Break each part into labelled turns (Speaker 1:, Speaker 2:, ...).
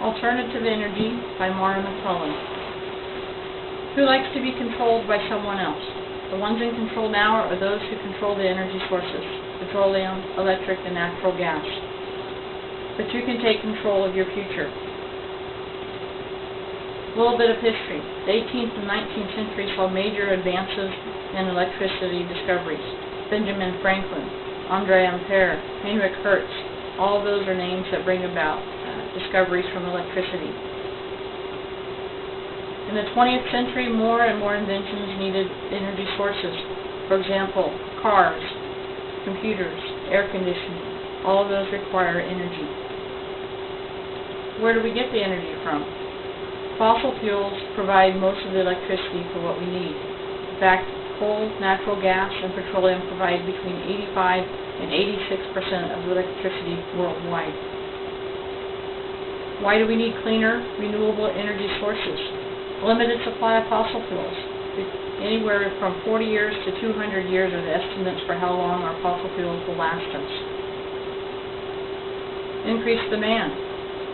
Speaker 1: Alternative Energy by Mara McClellan. Who likes to be controlled by someone else? The ones in control now are those who control the energy sources, petroleum, electric, and natural gas. But you can take control of your future. A little bit of history. The 18th and 19th century saw major advances in electricity discoveries. Benjamin Franklin, André Ampère, Heinrich Hertz, all of those are names that bring about discoveries from electricity. In the 20th century, more and more inventions needed energy sources. For example, cars, computers, air conditioning, all of those require energy. Where do we get the energy from? Fossil fuels provide most of the electricity for what we need. In fact, coal, natural gas, and petroleum provide between 85 and 86% of the electricity worldwide. Why do we need cleaner, renewable energy sources? A limited supply of fossil fuels. Anywhere from 40 years to 200 years are the estimates for how long our fossil fuels will last us. Increased demand.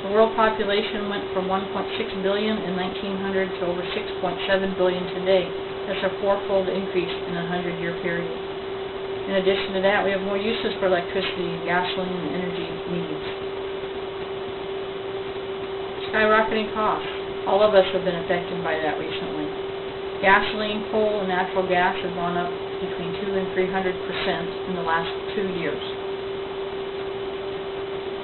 Speaker 1: The world population went from 1.6 billion in 1900 to over 6.7 billion today. That's a fourfold increase in a 100-year period. In addition to that, we have more uses for electricity, gasoline, and energy needs. Skyrocketing costs. All of us have been affected by that recently. Gasoline, coal, and natural gas have gone up between 200% and 300% in the last 2 years.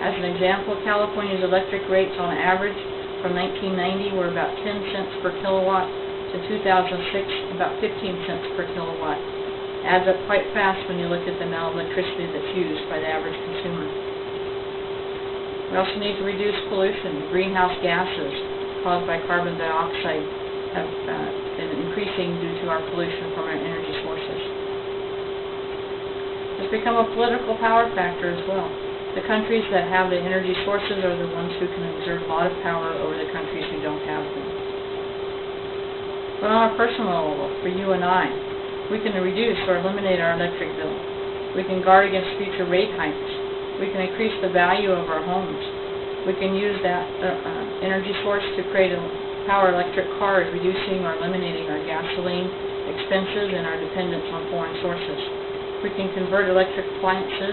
Speaker 1: As an example, California's electric rates on average from 1990 were about 10 cents per kilowatt to 2006 about 15 cents per kilowatt. Adds up quite fast when you look at the amount of electricity that's used by the average consumer. We also need to reduce pollution. Greenhouse gases caused by carbon dioxide have been increasing due to our pollution from our energy sources. It's become a political power factor as well. The countries that have the energy sources are the ones who can exert a lot of power over the countries who don't have them. But on a personal level, for you and I, we can reduce or eliminate our electric bill. We can guard against future rate hikes. We can increase the value of our homes. We can use that energy source to create power electric cars, reducing or eliminating our gasoline expenses and our dependence on foreign sources. We can convert electric appliances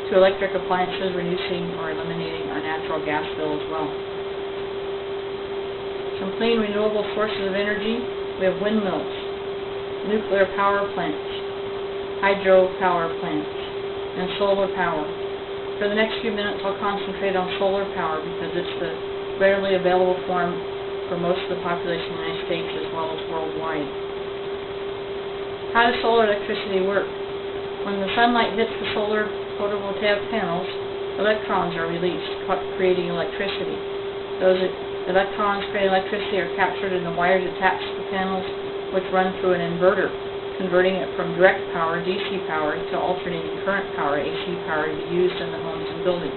Speaker 1: to electric appliances, reducing or eliminating our natural gas bill as well. Some clean renewable sources of energy. We have windmills, nuclear power plants, hydro power plants, and solar power. For the next few minutes, I'll concentrate on solar power because it's the readily available form for most of the population in the United States as well as worldwide. How does solar electricity work? When the sunlight hits the solar photovoltaic panels, electrons are released, creating electricity. Those electrons creating electricity are captured in the wires attached to the panels, which run through an inverter, converting it from direct power, DC power, to alternating current power, AC power, to be used in the homes and buildings.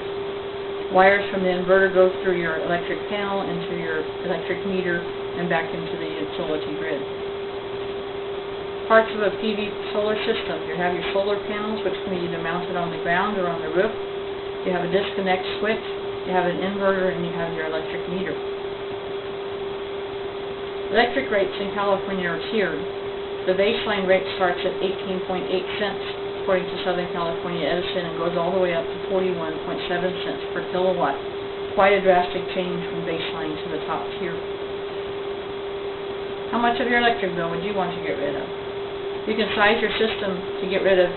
Speaker 1: Wires from the inverter go through your electric panel, into your electric meter, and back into the utility grid. Parts of a PV solar system. You have your solar panels, which can be either mounted on the ground or on the roof. You have a disconnect switch, you have an inverter, and you have your electric meter. Electric rates in California are tiered. The baseline rate starts at 18.8 cents, according to Southern California Edison, and goes all the way up to 41.7 cents per kilowatt. Quite a drastic change from baseline to the top tier. How much of your electric bill would you want to get rid of? You can size your system to get rid of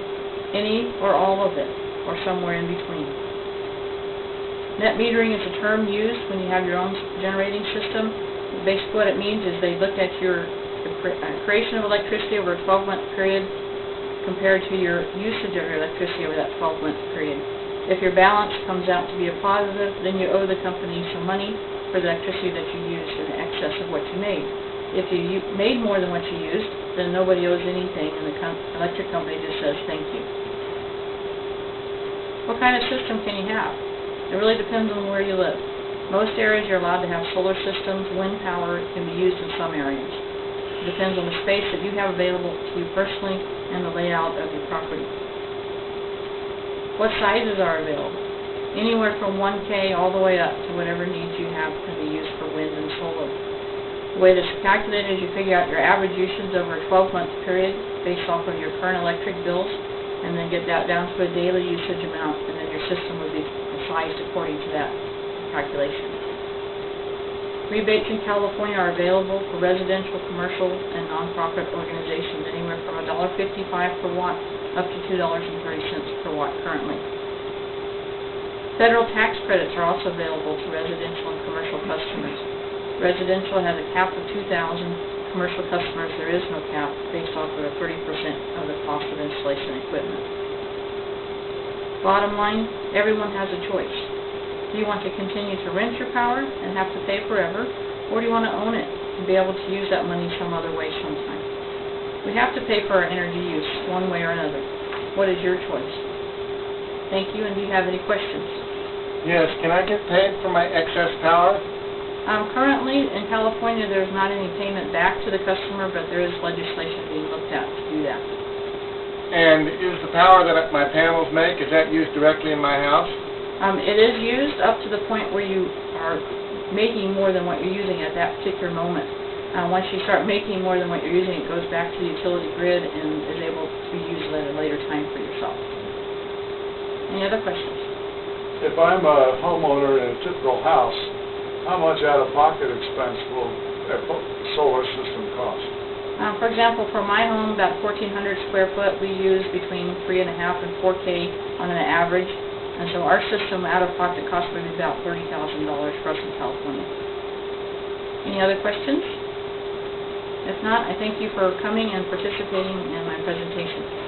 Speaker 1: any or all of it, or somewhere in between. Net metering is a term used when you have your own generating system. Basically what it means is they look at the creation of electricity over a 12-month period compared to your usage of your electricity over that 12-month period. If your balance comes out to be a positive, then you owe the company some money for the electricity that you used in excess of what you made. If you made more than what you used, then nobody owes anything, and the electric company just says thank you. What kind of system can you have? It really depends on where you live. Most areas you're allowed to have solar systems. Wind power can be used in some areas. It depends on the space that you have available to you personally and the layout of your property. What sizes are available? anywhere from 1K all the way up to whatever needs you have to be used for wind and solar. The way this is calculated is you figure out your average usage over a 12-month period based off of your current electric bills, and then get that down to a daily usage amount, and then your system would be sized according to that calculation. Rebates in California are available for residential, commercial, and nonprofit organizations anywhere from $1.55 per watt up to $2.30 per watt currently. Federal tax credits are also available to residential and commercial customers. Residential has a cap of $2,000. Commercial customers, there is no cap, based off of 30% of the cost of installation equipment. Bottom line, everyone has a choice. Do you want to continue to rent your power and have to pay forever, or do you want to own it and be able to use that money some other way sometime? We have to pay for our energy use, one way or another. What is your choice? Thank you, and do you have any questions?
Speaker 2: Yes, can I get paid for my excess power?
Speaker 1: Currently, in California, there's not any payment back to the customer, but there is legislation being looked at to do that.
Speaker 2: And is the power that my panels make, is that used directly in my house?
Speaker 1: It is used up to the point where you are making more than what you're using at that particular moment. Once you start making more than what you're using, it goes back to the utility grid and is able to be used at a later time for yourself. Any other questions?
Speaker 3: If I'm a homeowner in a typical house, how much out-of-pocket expense will a solar system cost?
Speaker 1: For example, for my home, about 1,400 square foot, we use between 3.5 and 4K on an average. And so our system out-of-pocket cost would be about $30,000 for us in California. Any other questions? If not, I thank you for coming and participating in my presentation.